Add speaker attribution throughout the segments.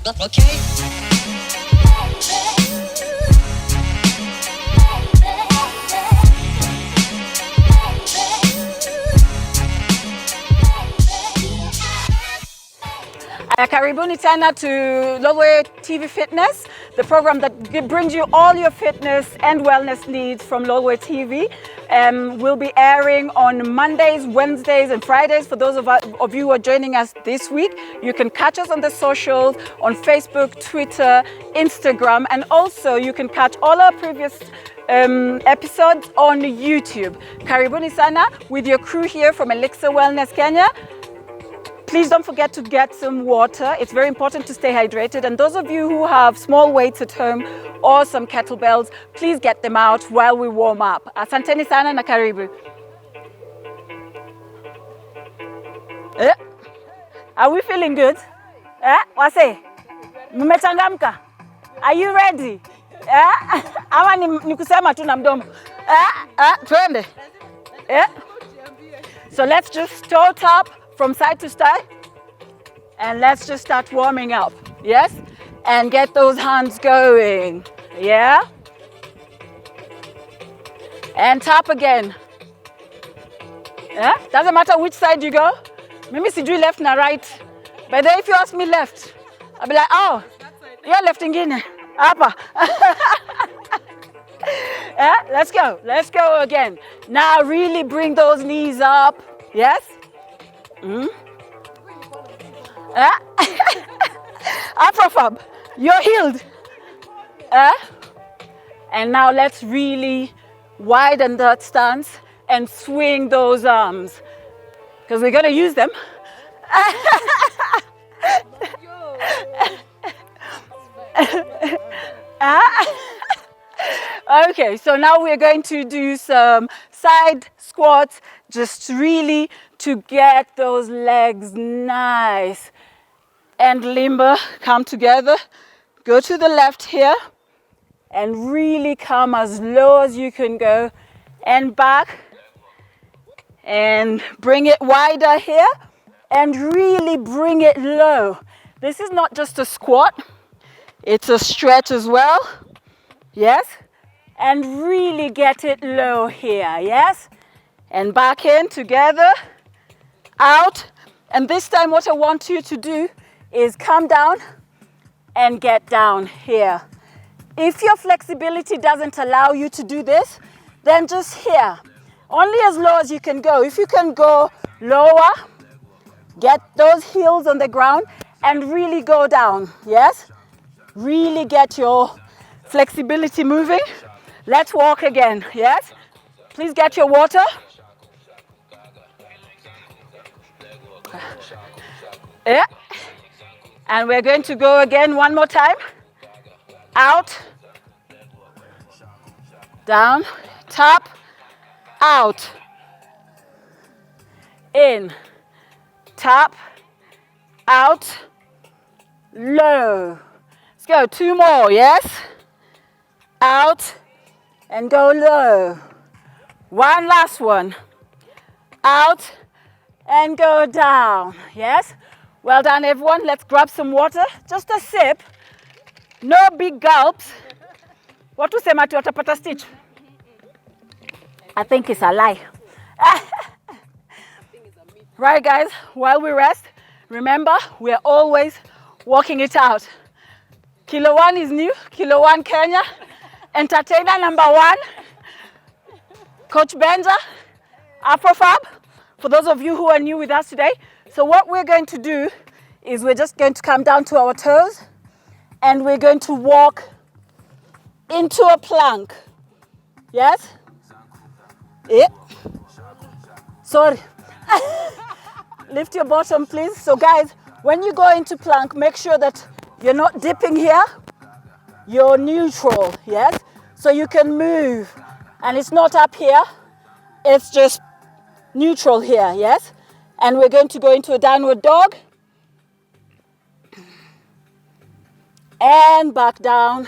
Speaker 1: Okay.
Speaker 2: Karibuni tena to Lolwe TV Fitness, the program that brings you all your fitness and wellness needs from Lolwe TV. We'll be airing on Mondays, Wednesdays and Fridays. For those of you who are joining us this week, you can catch us on the socials, on Facebook, Twitter, Instagram, and also you can catch all our previous episodes on YouTube. Karibuni sana with your crew here from Elixir Wellness Kenya. Please don't forget to get some water. It's very important to stay hydrated. And those of you who have small weights at home or some kettlebells, please get them out while we warm up. Asanteni sana na karibu. Are we feeling good? Wase? Mmechangamka? Are you ready? Ama ni kusema tu na mdomo? Twende. So let's just tote up from side to side, and let's just start warming up, yes? And get those hands going, yeah? And tap again. Yeah? Doesn't matter which side you go. Mimi sijui left na right. But then if you ask me left, I'll be like, oh, yeah, left ingine. Apa. Yeah? Let's go again. Now really bring those knees up, yes? Afrofab, you're healed. And now let's really widen that stance and swing those arms, because we're going to use them. Okay, so now we're going to do some side squats, just really to get those legs nice and limber. Come together, go to the left here and really come as low as you can go and back, and bring it wider here and really bring it low. This is not just a squat, it's a stretch as well, yes? And really get it low here, yes? And back in together, out. And this time what I want you to do is come down and get down here. If your flexibility doesn't allow you to do this, then just here. Only as low as you can go. If you can go lower, get those heels on the ground and really go down, yes? Really get your flexibility moving. Let's walk again, yes? Please get your water. Yeah. And we're going to go again one more time. Out. Down. Tap. Out. In. Tap. Out. Low. Let's go. Two more, yes? Out. And go low. One last one. Out and go down. Yes? Well done, everyone. Let's grab some water. Just a sip. No big gulps. What to say, Matu? Watapata stitch? I think it's a lie. Right, guys, while we rest, remember, we're always working it out. Kilo 1 is new. Kilo 1 Kenya. Entertainer number 1, Coach Benja, Afrofab, for those of you who are new with us today. So what we're going to do is we're just going to come down to our toes and we're going to walk into a plank. Yes? Yeah. Sorry. Lift your bottom, please. So guys, when you go into plank, make sure that you're not dipping here. You're neutral, yes? So you can move, and it's not up here, it's just neutral here, yes? And we're going to go into a downward dog, and back down,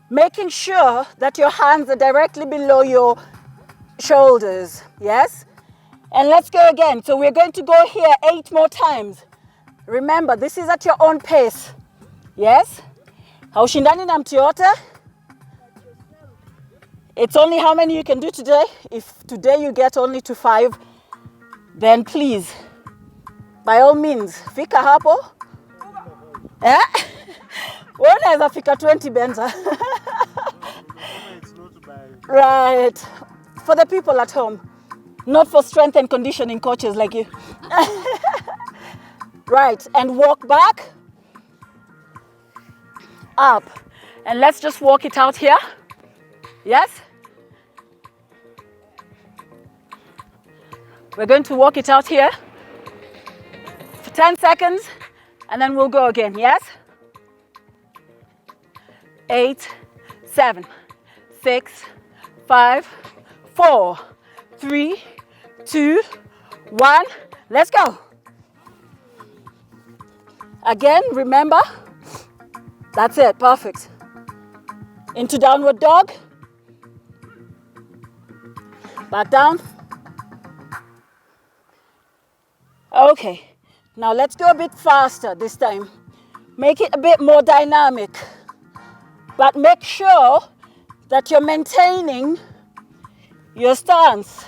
Speaker 2: making sure that your hands are directly below your shoulders, yes? And let's go again. So we're going to go here 8 more times. Remember, this is at your own pace. Yes? Haushindani na mtu yote. It's only how many you can do today. If today you get only to 5, then please, by all means, fika hapo. Eh? Unaweza fika 20 Benza. Right. For the people at home. Not for strength and conditioning coaches like you. Right. And walk back. Up. And let's just walk it out here. Yes? We're going to walk it out here for 10 seconds and then we'll go again. Yes? 8, 7, 6, 5, 4, 3, 2, 1. Let's go. Again, remember, that's it, perfect. Into downward dog. Back down. Okay, now let's go a bit faster this time. Make it a bit more dynamic. But make sure that you're maintaining your stance.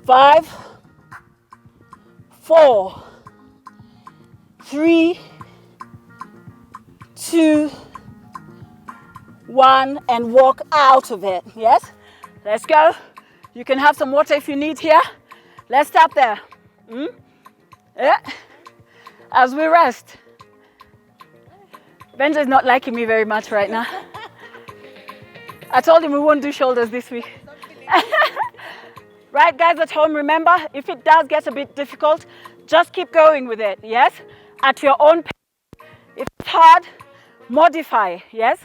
Speaker 2: 5, 4, 3, 2, 1, and walk out of it. Yes? Let's go. You can have some water if you need here. Let's stop there. Yeah. As we rest. Benja is not liking me very much right now. I told him we won't do shoulders this week. Right, guys at home, remember, if it does get a bit difficult, just keep going with it, yes? At your own pace. If it's hard, modify, yes?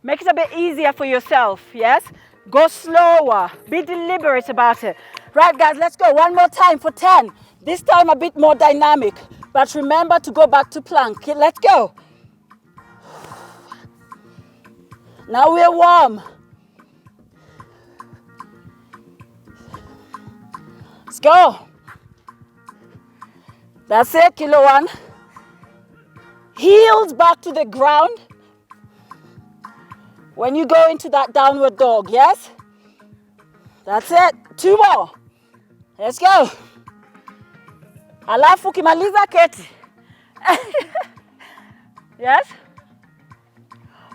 Speaker 2: Make it a bit easier for yourself, yes? Go slower. Be deliberate about it. Right, guys, let's go. One more time for 10. This time a bit more dynamic. But remember to go back to plank. Let's go. Now we're warm. Let's go. That's it, kilo 1. Heels back to the ground. When you go into that downward dog, yes? That's it. 2 more. Let's go. Alafu kimaliza keti. Yes?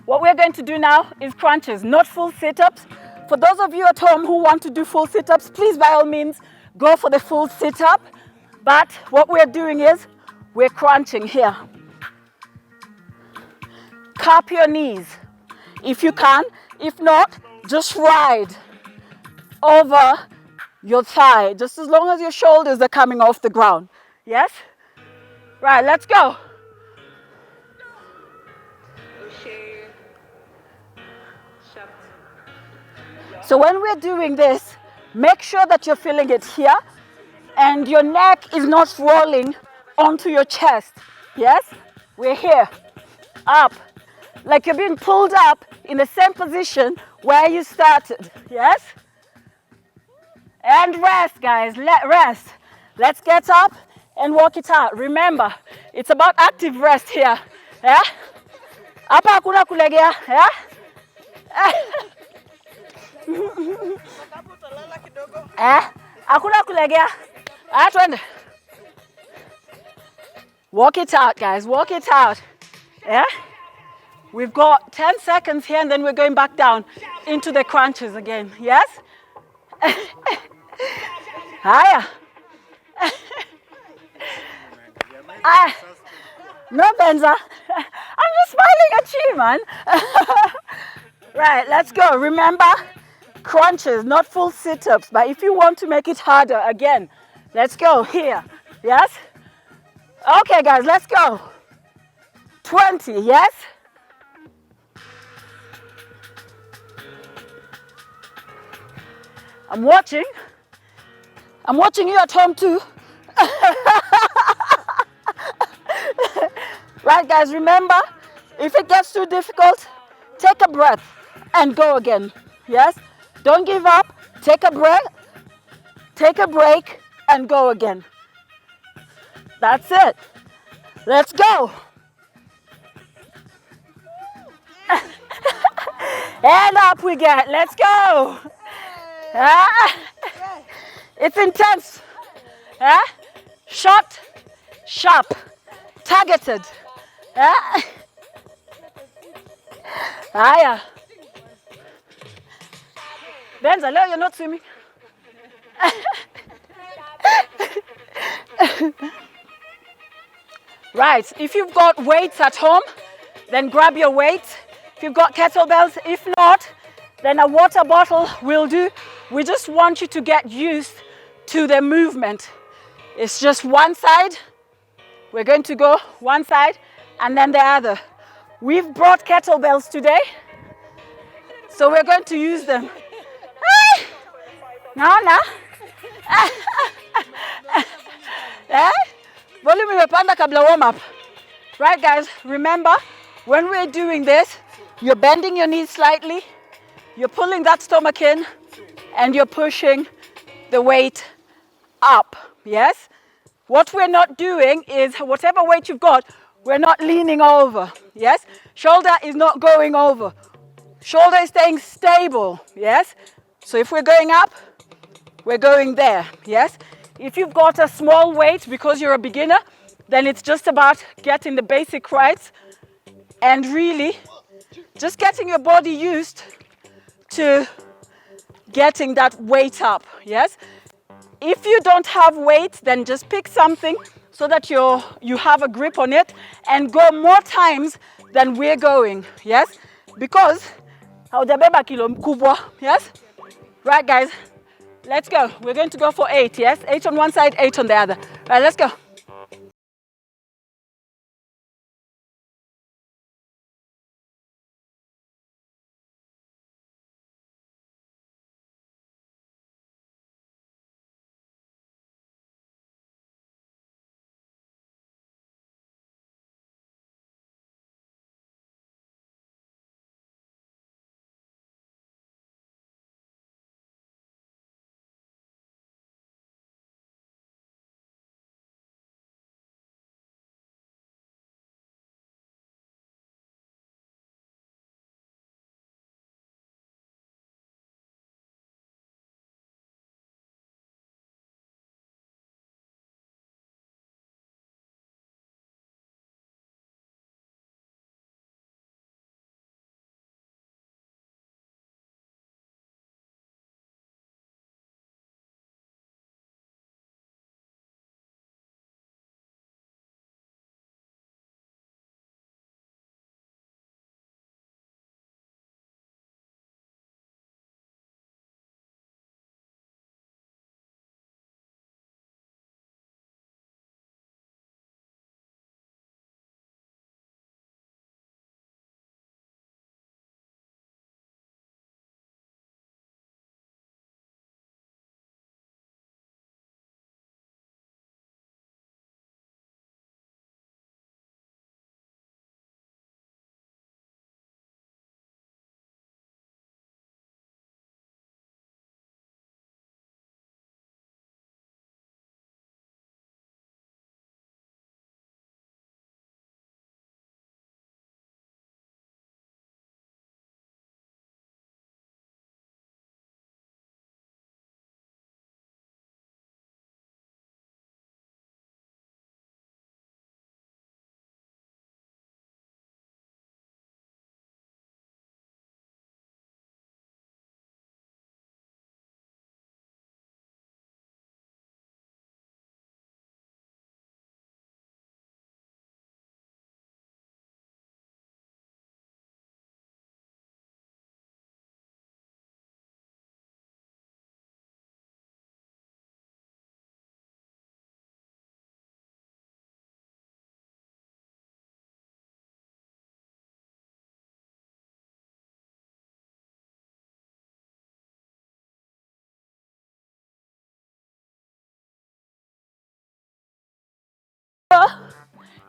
Speaker 2: What we're going to do now is crunches, not full sit-ups. For those of you at home who want to do full sit-ups, please by all means go for the full sit-up. But what we're doing is we're crunching here. Cup your knees if you can. If not, just ride over your thigh, just as long as your shoulders are coming off the ground. Yes? Right, let's go. So when we're doing this, make sure that you're feeling it here and your neck is not rolling onto your chest. Yes? We're here. Up. Like you're being pulled up in the same position where you started. Yes? And rest, guys. Rest. Let's get up and walk it out. Remember, it's about active rest here. Yeah? Hapa hakuna kulegea. Yeah? Hakuna kulegea. Twende. Walk it out, guys. Walk it out. Yeah? We've got 10 seconds here and then we're going back down into the crunches again. Yes? Higher. No, Benza. I'm just smiling at you, man. Right, let's go. Remember, crunches, not full sit-ups. But if you want to make it harder, again, let's go here. Yes? Okay, guys, let's go. 20, yes? I'm watching you at home too. Right, guys, remember, if it gets too difficult, take a breath and go again. Yes? Don't give up. Take a breath, take a break, and go again. That's it. Let's go. And up we get. Let's go. Ah. It's intense. Ah. Short, sharp, targeted. Ah. Yeah. Benza, you're not swimming. Right, if you've got weights at home, then grab your weights. If you've got kettlebells, if not, then a water bottle will do. We just want you to get used to the movement. It's just one side. We're going to go one side and then the other. We've brought kettlebells today, so we're going to use them. Naona? Volume imepanda kabla warm up. Right guys, remember when we're doing this, you're bending your knees slightly, you're pulling that stomach in, and you're pushing the weight up. Yes? What we're not doing is whatever weight you've got, we're not leaning over. Yes? Shoulder is not going over. Shoulder is staying stable. Yes? So if we're going up, we're going there. Yes? If you've got a small weight because you're a beginner, then it's just about getting the basic right and really just getting your body used to getting that weight up. Yes? If you don't have weight, then just pick something so that you have a grip on it and go more times than we're going. Yes? Because haujabeba kilo mkubwa. Yes? Right guys, let's go. We're going to go for 8. Yes? 8 on one side, 8 on the other. Right, let's go.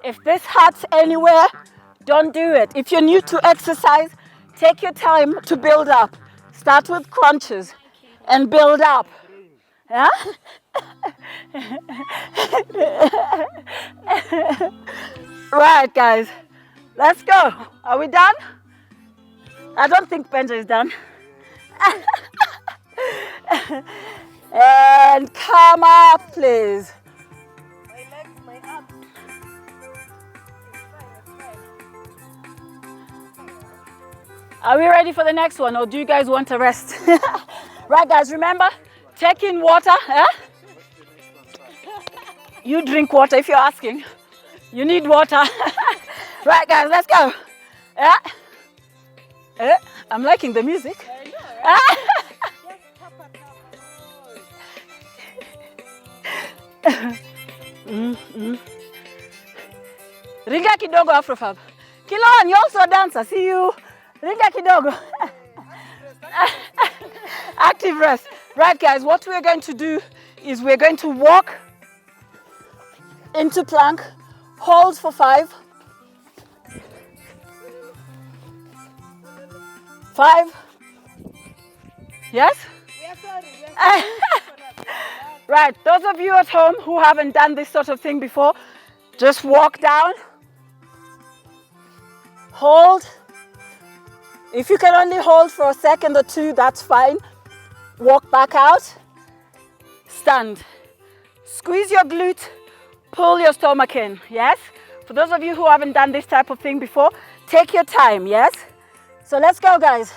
Speaker 2: If this hurts anywhere, don't do it. If you're new to exercise, take your time to build up. Start with crunches and build up. Yeah? Right, guys. Let's go. Are we done? I don't think Benja is done. And come up, please.
Speaker 1: My legs, my arms.
Speaker 2: Are we ready for the next one, or do you guys want to rest? Right, guys, remember, take in water. You drink water if you're asking. You need water. Right, guys, let's go. I'm liking the music. Ringa kidogo, Afrofab. Kilon, you also a dancer. See you. Ringa kidogo. Active rest. Right, guys, what we're going to do is we're going to walk into plank, hold for 5. 5. Yes?
Speaker 1: We are sorry.
Speaker 2: Right, those of you at home who haven't done this sort of thing before, just walk down, hold. If you can only hold for a second or 2, that's fine. Walk back out, stand. Squeeze your glute, pull your stomach in, yes? For those of you who haven't done this type of thing before, take your time, yes? So let's go, guys.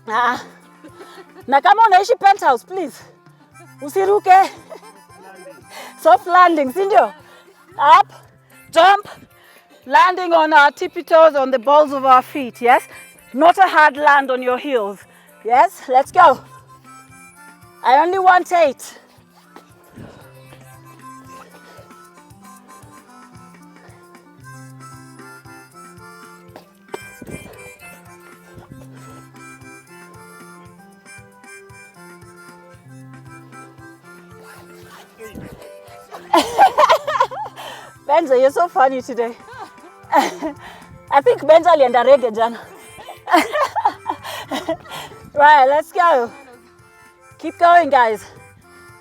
Speaker 2: Na kama unaishi penthouse, please. Usiruke. Soft landing, sindio? Up, jump, landing on our tippy toes, on the balls of our feet, yes? Not a hard land on your heels, yes? Let's go. I only want 8. Benja, you're so funny today. I think Benja alienda reggae jana. Right, let's go. Keep going, guys.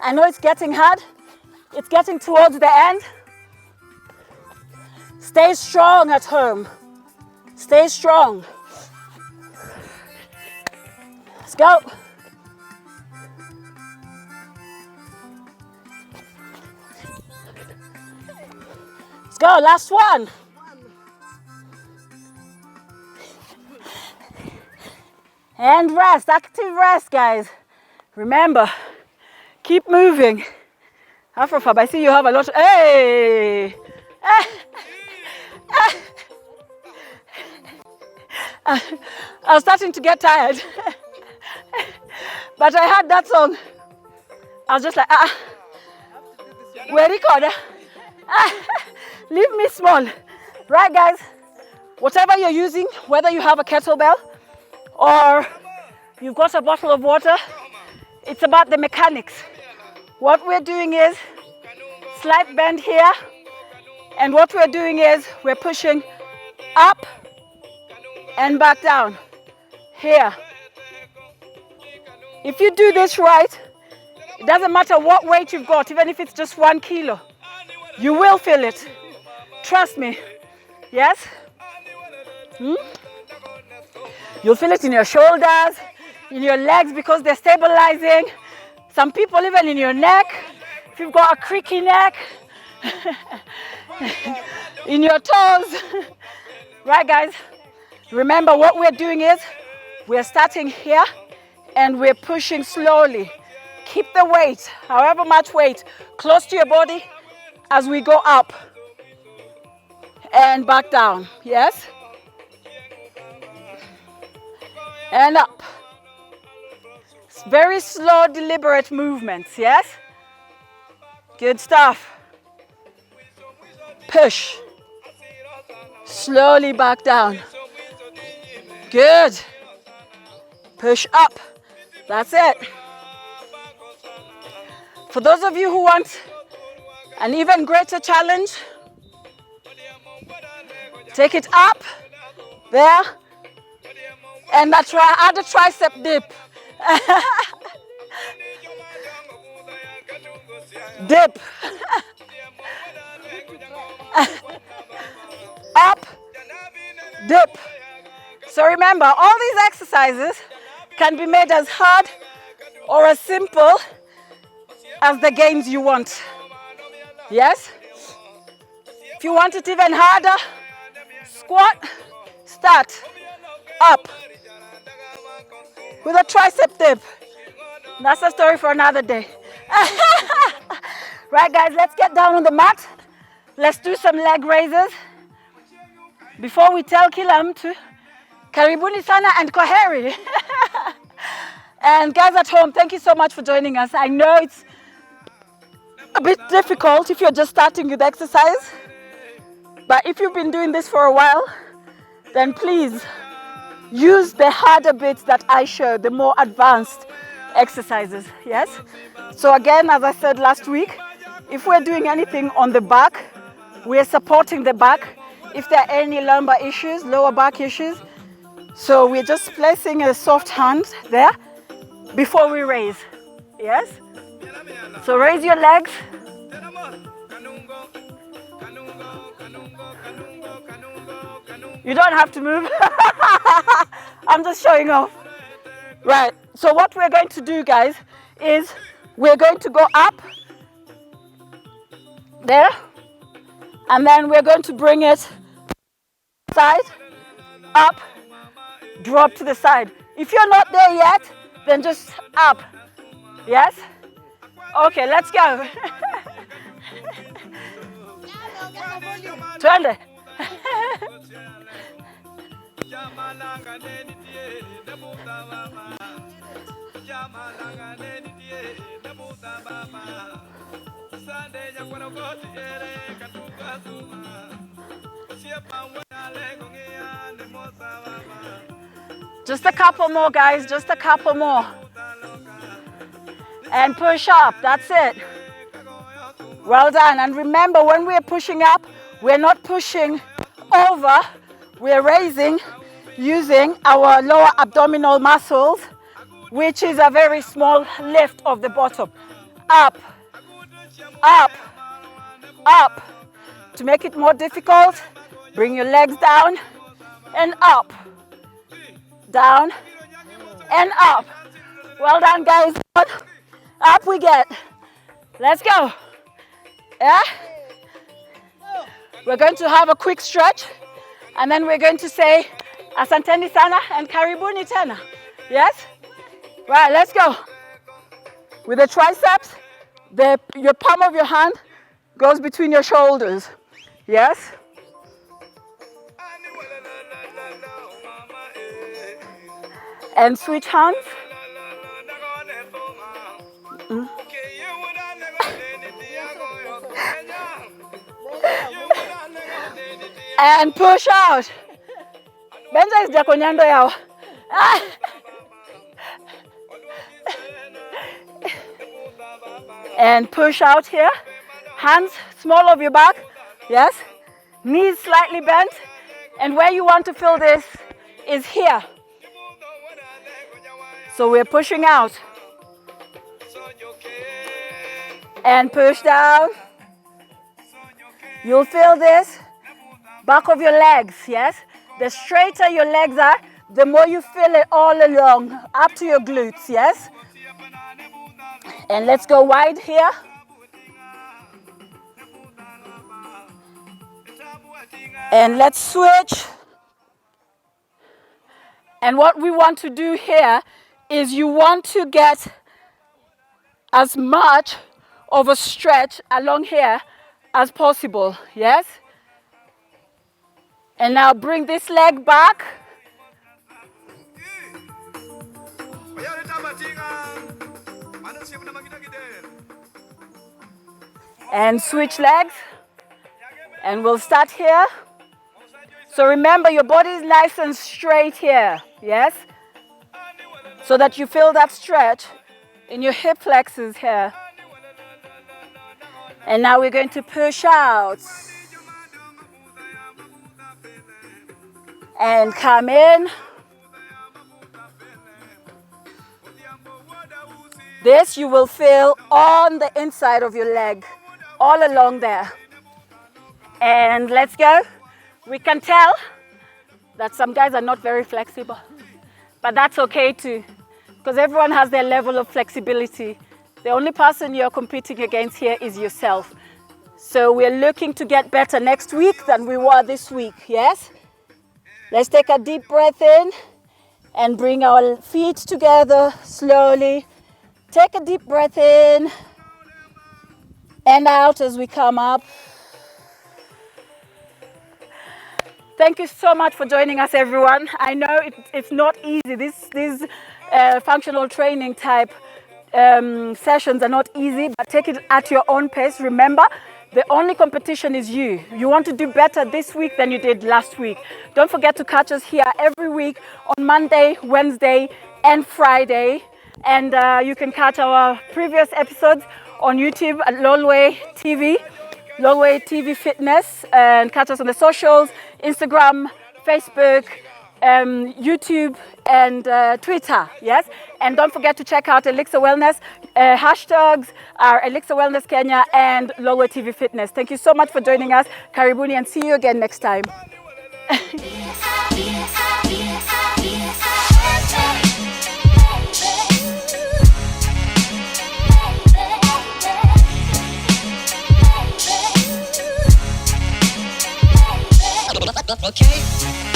Speaker 2: I know it's getting hard. It's getting towards the end. Stay strong at home. Stay strong. Let's go. Let's go, last one. And rest, active rest, guys. Remember, keep moving. Afrofab, I see you have a lot. Hey! I was starting to get tired. But I heard that song. I was just like, we're recording. Leave me small. Right, guys? Whatever you're using, whether you have a kettlebell or you've got a bottle of water, it's about the mechanics. What we're doing is slight bend here, and what we're doing is we're pushing up and back down here. If you do this right, it doesn't matter what weight you've got, even if it's just 1 kilo, you will feel it. Trust me. Yes? You'll feel it in your shoulders, in your legs because they're stabilizing. Some people even in your neck, if you've got a creaky neck, in your toes. Right, guys? Remember what we're doing is we're starting here and we're pushing slowly. Keep the weight, however much weight, close to your body as we go up and back down. Yes? And up. It's very slow, deliberate movements. Yes? Good stuff. Push. Slowly back down. Good. Push up. That's it. For those of you who want an even greater challenge, take it up, there, and add a tricep dip. Dip. Up, dip. So remember, all these exercises can be made as hard or as simple as the gains you want. Yes? If you want it even harder, squat, start, up, with a tricep dip. That's a story for another day. Right guys, let's get down on the mat. Let's do some leg raises. Before we tell kila mtu, karibuni sana and kwaheri. And guys at home, thank you so much for joining us. I know it's a bit difficult if you're just starting with exercise, but if you've been doing this for a while, then please use the harder bits that I showed, the more advanced exercises, yes? So again, as I said last week, if we're doing anything on the back, we're supporting the back. If there are any lumbar issues, lower back issues, so we're just placing a soft hand there before we raise, yes? So raise your legs. You don't have to move. I'm just showing off. Right, so what we're going to do, guys, is we're going to go up there, and then we're going to bring it side, up, drop to the side. If you're not there yet, then just up. Yes? Okay, let's go. Twende. Just a couple more, guys, just a couple more. And push up, that's it. Well done. And remember, when we're pushing up, we're not pushing over, we're raising using our lower abdominal muscles, which is a very small lift of the bottom. Up, up, up. To make it more difficult, bring your legs down and up, down and up. Well done, guys. Up we get. Let's go. Yeah? We're going to have a quick stretch, and then we're going to say asanteni sana and karibuni tena. Yes? Right, let's go. With the triceps, your palm of your hand goes between your shoulders. Yes? And switch hands. And push out. Benza is jakonyando yao. And push out here. Hands small of your back. Yes. Knees slightly bent. And where you want to feel this is here. So we're pushing out. And push down. You'll feel this back of your legs, yes? The straighter your legs are, the more you feel it all along, up to your glutes, yes? And let's go wide here. And let's switch. And what we want to do here is you want to get as much of a stretch along here as possible, yes? And now bring this leg back. And switch legs. And we'll start here. So remember, your body is nice and straight here, yes? So that you feel that stretch in your hip flexors here. And now we're going to push out. And come in. This you will feel on the inside of your leg, all along there. And let's go. We can tell that some guys are not very flexible. But that's okay too, because everyone has their level of flexibility. The only person you're competing against here is yourself. So we're looking to get better next week than we were this week, yes? Let's take a deep breath in and bring our feet together slowly. Take a deep breath in and out as we come up. Thank you so much for joining us, everyone. I know it's not easy. These functional training type sessions are not easy, but take it at your own pace. Remember, the only competition is you. You want to do better this week than you did last week. Don't forget to catch us here every week on Monday, Wednesday, and Friday. And you can catch our previous episodes on YouTube at Lolwe TV. Lolwe TV Fitness, and catch us on the socials, Instagram, Facebook, YouTube, and Twitter, yes? And don't forget to check out Elixir Wellness. Hashtags are Elixir Wellness Kenya and Lolwe TV Fitness. Thank you so much for joining us. Karibuni, and see you again next time.
Speaker 3: Okay.